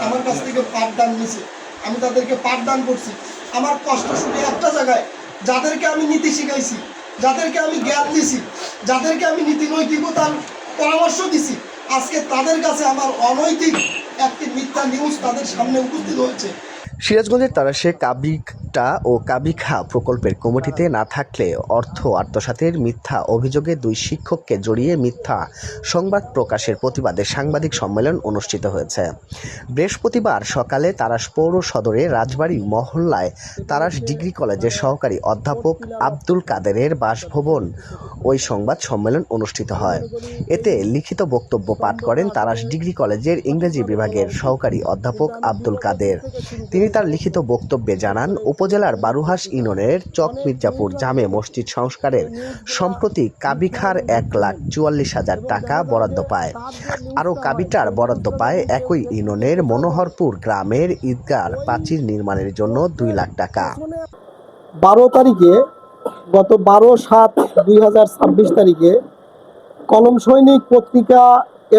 আমার কাছ থেকে পাঠদান নিছে, আমি তাদেরকে পাঠদান করছি। আমার কষ্ট শুধু একটা জায়গায়, যাদেরকে আমি নীতি শিখাইছি, যাদেরকে আমি জ্ঞান দিছি, যাদেরকে আমি নীতি নৈতিকতার পরামর্শ দিছি, আজকে তাদের কাছে আমার অনৈতিক একটি মিথ্যা নিউজ তাদের সামনে উপস্থিত হয়েছে। সিরাজগঞ্জের তারাশে কাবিকটা ও কাবিখা প্রকল্পের কমিটিতে না থাকলে অর্থ আত্মসাতের মিথ্যা অভিযোগে 2 শিক্ষককে জড়িয়ে মিথ্যা সংবাদ প্রকাশের প্রতিবাদে সাংবাদিক সম্মেলন অনুষ্ঠিত হয়েছে। বৃহস্পতিবার সকালে তারাশ পৌর সদরের রাজবাড়ী মহল্লায় তারাশ ডিগ্রি কলেজের সহকারী অধ্যাপক আব্দুল কাদেরের বাসভবন ওই সংবাদ সম্মেলন অনুষ্ঠিত হয়। এতে লিখিত বক্তব্য পাঠ করেন তারাশ ডিগ্রি কলেজের ইংরেজি বিভাগের সহকারী অধ্যাপক আব্দুল কাদের। তিনি তার লিখিত বক্তব্যে জানান, উপজেলার বারুহাস ইউনিয়নের চক মির্জাপুর জামে মসজিদ সংস্কারের সম্প্রতি কাবিখার 1,44,000 টাকা বরাদ্দ পায়। আরও কাবিটার বরাদ্দ পায় একই ইউনিয়নের মনোহরপুর গ্রামের ঈদগার প্রাচীর নির্মাণের জন্য 2 লাখ টাকা। 12 তারিখে, গত 12/7/2026 তারিখে কলম সৈনিক পত্রিকা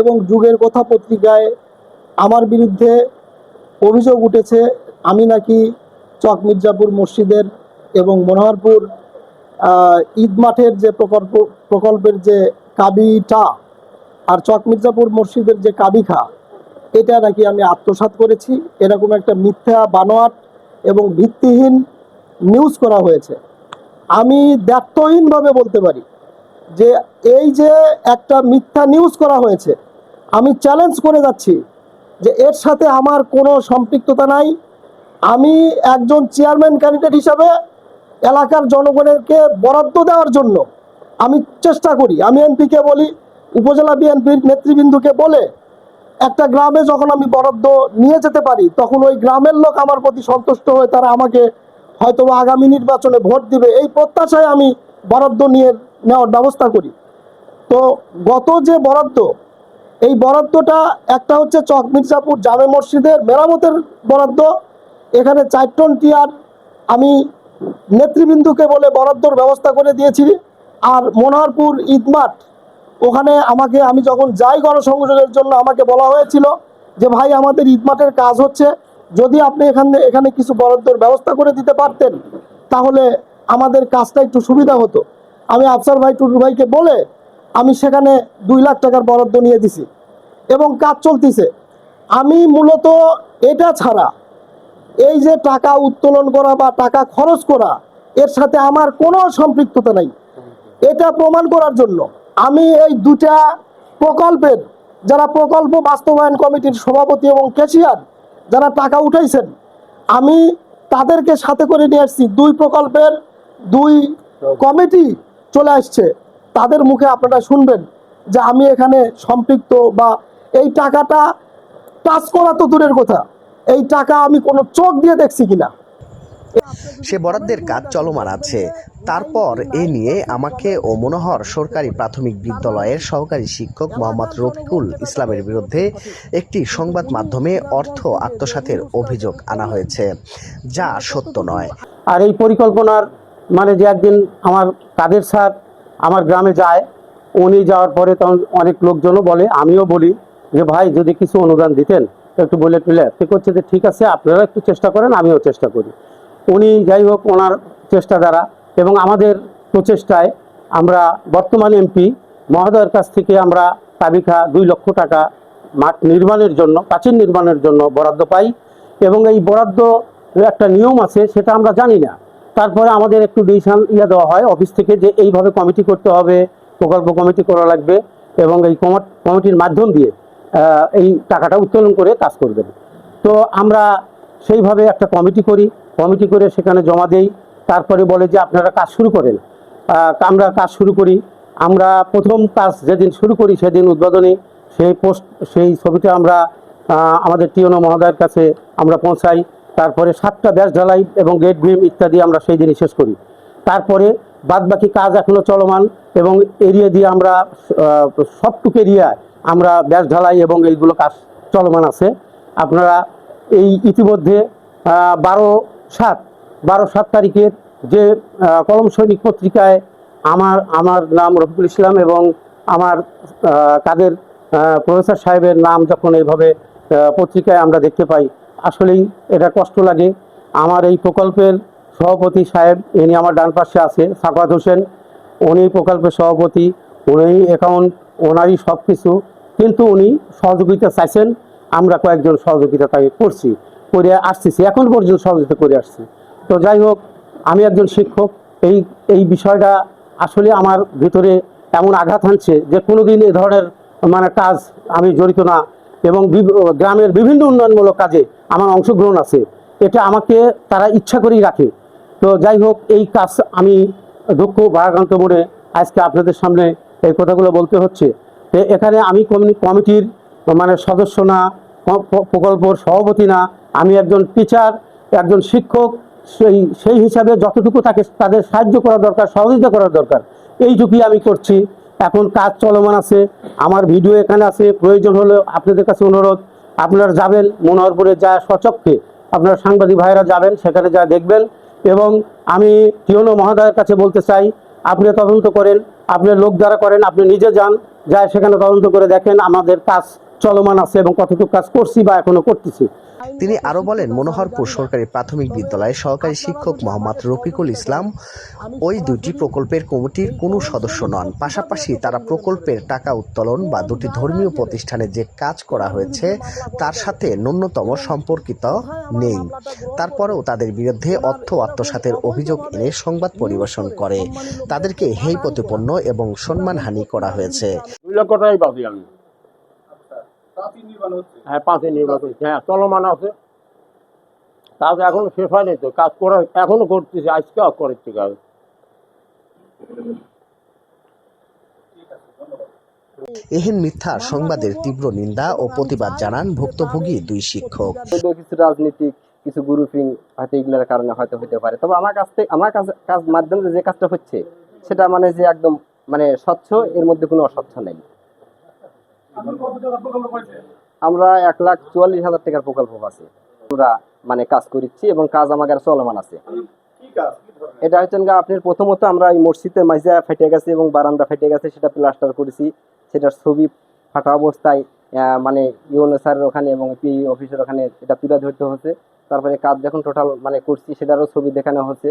এবং যুগের কথা পত্রিকায় আমার বিরুদ্ধে অভিযোগ উঠেছে আমি নাকি চক মির্জাপুর মসজিদের এবং মনোহরপুর ঈদ মাঠের যে প্রকল্পের যে কাবিটা আর চক মির্জাপুর মসজিদের যে কাবিখা, এটা নাকি আমি আত্মসাৎ করেছি, এরকম একটা মিথ্যা বানোয়াট এবং ভিত্তিহীন নিউজ করা হয়েছে। আমি দ্ব্যর্থহীনভাবে বলতে পারি যে এই যে একটা মিথ্যা নিউজ করা হয়েছে, আমি চ্যালেঞ্জ করে যাচ্ছি যে এর সাথে আমার কোনো সম্পৃক্ততা নাই। আমি একজন চেয়ারম্যান ক্যান্ডিডেট হিসাবে এলাকার জনগণকে বরাদ্দ দেওয়ার জন্য আমি চেষ্টা করি। আমি এমপিকে বলি, উপজেলা বিএনপির নেতৃবৃন্দকে বলে একটা গ্রামে যখন আমি বরাদ্দ নিয়ে যেতে পারি, তখন ওই গ্রামের লোক আমার প্রতি সন্তুষ্ট হয়ে তারা আমাকে হয়তো আগামী নির্বাচনে ভোট দিবে, এই প্রত্যাশায় আমি বরাদ্দ নেওয়ার ব্যবস্থা করি। তো গত যে বরাদ্দ, এই বরাদ্দটা একটা হচ্ছে চক মির্জাপুর জামে মসজিদের মেরামতের বরাদ্দ। এখানে 4 টন টিয়ার আমি নেতৃবৃন্দকে বলে বরাদ্দর ব্যবস্থা করে দিয়েছি। আর মনোহরপুর ঈদমাঠ, ওখানে আমি যখন যাই গণসংযোগের জন্য আমাকে বলা হয়েছিল যে ভাই আমাদের ঈদমাঠের কাজ হচ্ছে, যদি আপনি এখানে কিছু বরাদ্দর ব্যবস্থা করে দিতে পারতেন তাহলে আমাদের কাজটা একটু সুবিধা হতো। আমি আফসার ভাই, টুটু ভাইকে বলে আমি সেখানে 2 লাখ টাকার বরাদ্দ নিয়ে দিছি এবং কাজ চলতেছে। আমি মূলত এটা ছাড়া এই যে টাকা উত্তোলন করা বা টাকা খরচ করা, এর সাথে আমার কোনো সম্পৃক্ততা নাই। এটা প্রমাণ করার জন্য আমি এই 2টা প্রকল্পের যারা প্রকল্প বাস্তবায়ন কমিটির সভাপতি এবং ক্যাশিয়ার যারা টাকা উঠাইছেন, আমি তাদেরকে সাথে করে নিয়ে আসছি। 2 প্রকল্পের 2 কমিটি চলে আসছে, তাদের মুখে আপনারা শুনবেন যে আমি এখানে সম্পৃক্ত বা এই টাকাটা টাচ করা তো দূরের কথা, এই টাকা আমি কোনো চোখ দিয়ে দেখছি কিনা। সে বরাদ্দের কাজ চলমান আছে। তারপর এ নিয়ে আমাকে ও মনোহর সরকারি প্রাথমিক বিদ্যালয়ের সহকারী শিক্ষক মোহাম্মদ রফিকুল ইসলামের বিরুদ্ধে একটি সংবাদ মাধ্যমে অর্থ আত্মসাতের অভিযোগ আনা হয়েছে, যা সত্য নয়। আর এই পরিকল্পনার যে একদিন আমার কাদের স্যার আমার গ্রামে যায়, উনি যাওয়ার পরে তখন অনেক লোকজনও বলে, আমিও বলি যে ভাই যদি কিছু অনুদান দিতেন একটু বলে টুলে, ঠিক হচ্ছে যে ঠিক আছে আপনারা একটু চেষ্টা করেন, আমিও চেষ্টা করি। উনি যাই হোক ওনার চেষ্টা দ্বারা এবং আমাদের প্রচেষ্টায় আমরা বর্তমান এমপি মহোদয়ের কাছ থেকে আমরা কাবিখা 2 লক্ষ টাকা মাঠ নির্মাণের জন্য, প্রাচীর নির্মাণের জন্য বরাদ্দ পাই। এবং এই বরাদ্দ একটা নিয়ম আছে, সেটা আমরা জানি না। তারপরে আমাদের একটু ডিসিশন দেওয়া হয় অফিস থেকে যে এইভাবে কমিটি করতে হবে, প্রকল্প কমিটি করা লাগবে এবং এই কমিটির মাধ্যম দিয়ে এই টাকাটা উত্তোলন করে কাজ করবেন। তো আমরা সেইভাবে একটা কমিটি করে সেখানে জমা দেই। তারপরে বলে যে আপনারা কাজ শুরু করেন। আমরা কাজ শুরু করি। আমরা প্রথম কাজ যেদিন শুরু করি সেদিন উদ্বোধনী সেই ছবিটা আমরা আমাদের টিওনো মহোদয়ের কাছে আমরা পৌঁছাই। তারপরে 7টা ব্যাস ঢালাই এবং গেট ভিম ইত্যাদি আমরা সেই দিনই শেষ করি। তারপরে বাদবাকি কাজ এখনো চলমান এবং এরিয়া দিয়ে আমরা সবটুকু এরিয়ায় আমরা ব্যাস ঢালাই এবং এইগুলো কাজ চলমান আছে। আপনারা এই ইতিমধ্যে 12/7 তারিখের যে কলম সৈনিক পত্রিকায় আমার নাম রফিকুল ইসলাম এবং আমার কাদের প্রফেসর সাহেবের নাম যখন এইভাবে পত্রিকায় আমরা দেখতে পাই। আসলেই এটা কষ্ট লাগে। আমার এই প্রকল্পের সভাপতি সাহেব, ইনি আমার ডান পাশে আছে, সাকাত হোসেন, উনি প্রকল্পের সভাপতি, উনি অ্যাকাউন্ট, ওনারই সব কিছু, কিন্তু উনি সহযোগিতা চাইছেন। আমরা কয়েকজন সহযোগিতা তাই করছি, করে আসতেছি, এখন পর্যন্ত সহযোগিতা করে আসছি। তো যাই হোক, আমি একজন শিক্ষক, এই এই বিষয়টা আসলে আমার ভিতরে এমন আঘাত হানছে যে কোনোদিন এ ধরনের কাজ আমি জড়িত না, এবং গ্রামের বিভিন্ন উন্নয়নমূলক কাজে আমার অংশগ্রহণ আছে। এটা আমাকে তারা ইচ্ছা করেই রাখে। তো যাই হোক, এই কাজ আমি দুঃখ ভারাক্রান্ত মনে আজকে আপনাদের সামনে এই কথাগুলো বলতে হচ্ছে। এখানে আমি কমিটির সদস্য না, প্রকল্পর সভাপতি না, আমি একজন টিচার, একজন শিক্ষক। সেই হিসাবে যতটুকু তাদের সাহায্য করা দরকার, সহযোগিতা করা দরকার, এইটুকুই আমি করছি। এখন কাজ চলমান আছে, আমার ভিডিও এখানে আছে। প্রয়োজন হলে আপনাদের কাছে অনুরোধ, আপনারা যাবেন মনোহরপুরে, যা সচক্ষে আপনারা সাংবাদিক ভাইয়েরা যাবেন, সেখানে যা দেখবেন। এবং আমি টিওনো মহোদয়ের কাছে বলতে চাই, আপনি তদন্ত করেন, আপনার লোক দ্বারা করেন, আপনি নিজে যান, যায় সেখানে তদন্ত করে দেখেন আমাদের কাজ চলমান আছে এবং কতটুকু কাজ করছি বা এখনো করতেছি। তিনি আরো বলেন, মনোহরপুর সরকারি প্রাথমিক বিদ্যালয়ের সহকারী শিক্ষক মোহাম্মদ রফিকুল ইসলাম ওই দুটি প্রকল্পের কমিটির কোনো সদস্য নন। পাশাপাশি তারা প্রকল্পের টাকা উত্তোলন বা দুটি ধর্মীয় প্রতিষ্ঠানে যে কাজ করা হয়েছে তার সাথে ন্যূনতম সম্পর্কিত নেই। তারপরেও তাদের বিরুদ্ধে অর্থ আত্মসাতের অভিযোগ এনে সংবাদ পরিবেশন করে তাদেরকে হেয় প্রতিপন্ন এবং সম্মানহানি করা হয়েছে। 2 লক্ষ টাকাই পাচ্ছি আমি। হ্যাঁ, পাঁচে নির্বাচন, হ্যাঁ চলমান আছে। কাজ এখনো শেষ হয়নি, তো কাজ করা এখনো করতেছি, আজকে করেছি কাজ। এহেন মিথ্যা সংবাদের তীব্র নিন্দা ও প্রতিবাদ জানান ভুক্তভোগী দুই শিক্ষক। কিছু রাজনীতিক, কিছু গ্রুপিং হয়তো এগুলোর কারণে হয়তো হতে পারে, তবে আমার কাজ মাধ্যমে যে কাজটা হচ্ছে সেটা যে একদম স্বচ্ছ, এর মধ্যে কোনো অস্বচ্ছ নেই। আমরা 1,44,000 টাকার প্রকল্প আছে, আমরা কাজ করেছি এবং কাজ আমাদের চলমান আছে। এটা হচ্ছে আপনার প্রথমত আমরা এই মসজিদের মাঝে ফেটে গেছে এবং বারান্দা ফেটে গেছে, সেটা প্লাস্টার করেছি। সেটার ছবি ফাটা অবস্থায় ইউএনও স্যারের ওখানে এবং পি অফিসের ওখানে এটা তুলে ধরতে হচ্ছে। তারপরে কাজ যখন টোটাল করছি, সেটারও ছবি দেখানো হচ্ছে।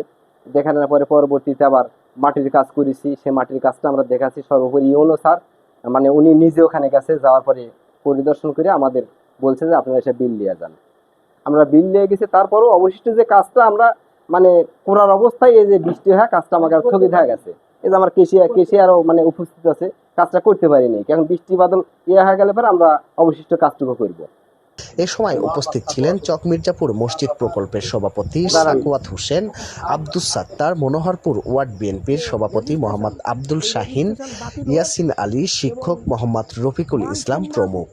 দেখানোর পরে পরবর্তীতে আবার মাটির কাজ করেছি, সেই মাটির কাজটা আমরা দেখাচ্ছি। সর্বোপরি ইউএনও স্যার উনি নিজে ওখানে গেছে, যাওয়ার পরে পরিদর্শন করে আমাদের বলছে যে আপনারা এসে বিল নিয়ে যান। আমরা বিল নিয়ে গেছি। তারপরও অবশিষ্ট যে কাজটা আমরা করার অবস্থায় এই যে বৃষ্টি হয়ে কাজটা আমাকে স্থগিত হয়ে গেছে। এই যে আমার কেশিয়ারও উপস্থিত আছে, কাজটা করতে পারিনি। এখন বৃষ্টি বাদল হয়ে গেলে পরে আমরা অবশিষ্ট কাজটুকু করব। এ সময় উপস্থিত ছিলেন চক মির্জাপুর মসজিদ প্রকল্পের সভাপতি সাকুয়াত হোসেন, আব্দুস সাত্তার, মনোহরপুর ওয়ার্ড বিএনপির সভাপতি মোহাম্মদ আব্দুল শাহিন, ইয়াসিন আলী, শিক্ষক মোহাম্মদ রফিকুল ইসলাম প্রমুখ।